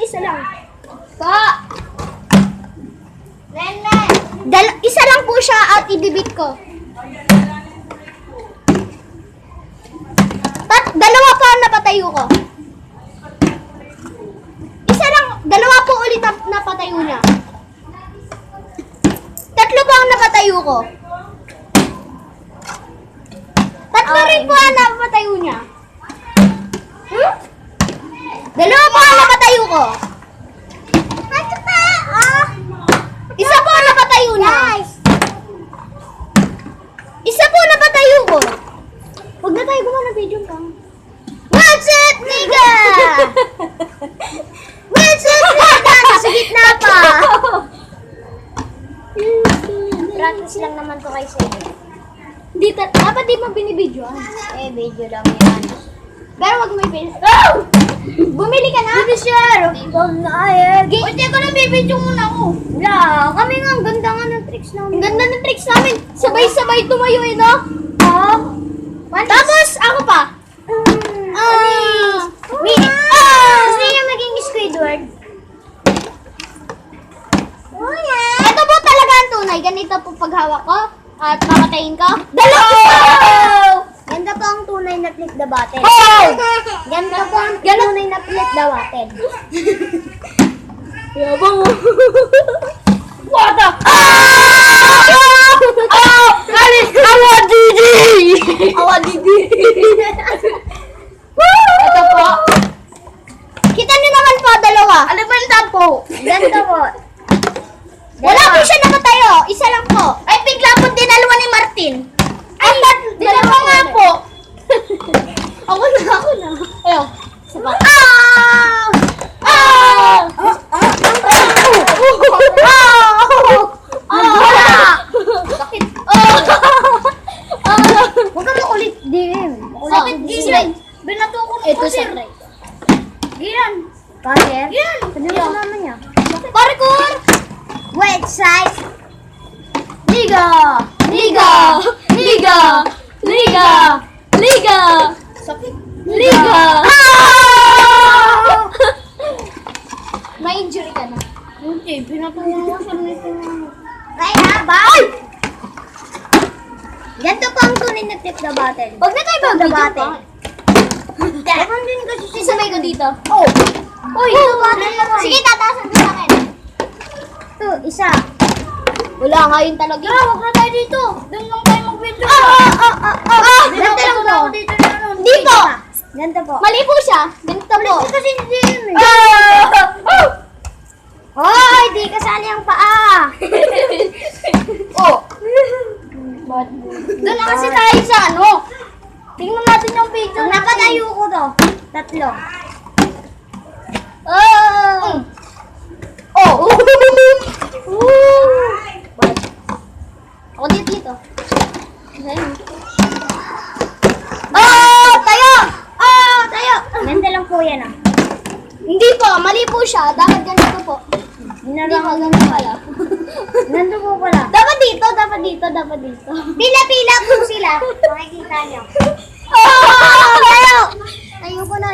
isa lang. Pa! Isa lang po siya at idibit ko. Dalawa pa ang napatayo ko. Isa lang, dalawa po ulit ang napatayo niya. Tatlo pa ang napatayo ko. Tatlo rin po ang napatayo niya. Dalawa pa ang napatayo ko. Isa po ang napatayo niya. Isa po napatayo ko. Huwag na tayo gumawa ng video ka. What's up, nigga? What's up, nigga? Nasa gitna pa. Practice lang naman to kay Sir. Dapat di mo binibidyoan. Video lang yan. Pero wag mo i-video. Oh! Bumili ka na? Bumili siya. Pwede ko na bibidyo muna ako. Wala. Kami nga, ang ganda nga ng tricks namin. Ang ganda ng tricks namin. Sabay-sabay tumayo eh, no? Tapos, ako pa. Gusto niya maging Squidward? Ito po talaga ang tunay. Ganito po paghawak ko. At papatayin ko. Dalawa! Ganda po ang tunay na flip the button. Ganda po ang tunay na flip the button. Yabang mo. What the? Awa Didi! Awa Didi! Ito po. Kita niyo naman po, dalawa. Ano ba yung tapo? Ganda po. Wala po siya napatayo. Isa lang po. Ay, bigla po dinalawa ni Martin. Ay, dalawa nga po. Ako na. Ayo. Saba. Bakit? Huwag ka makulit din. Bakit din? Binato ko na ito sa right. Gian. Pager? Gian. Sabi mo sa mama niya. Parkour! Wait, size. Liga! Liga! Liga! Liga! Liga! Sakit. Liga! May injury ka na. Hindi, pinatulong mo siya nito. Right ha, bye! Ganito po ang tunay na flip the button. Huwag na tayo mag-video. Ewan din kasi sisamay ko dito. Oh! Uy! Sige, tataasan ko sa akin. Ito, isa. Wala nga yun talaga. Huwag na tayo dito. Doon lang tayo mag-video. Ganito lang po. Hindi po. Ganito po. Mali po siya. Ganito po. Kasi hindi yun eh. Hoy! Di kasali ang paa. Oh! Doon na kasi tayo sa ano. Tingnan natin yung video. Napatayo ko to. Tatlo. Ako dito. Tayo! Tayo! Ganda lang po yan ah. Hindi po, mali po siya. Dapat ganito po. Hindi po, ganito pala. Ganito po pala. Dapat dito. Pila-pila po sila. Makikita niyo. Tayo! Tayo ko na.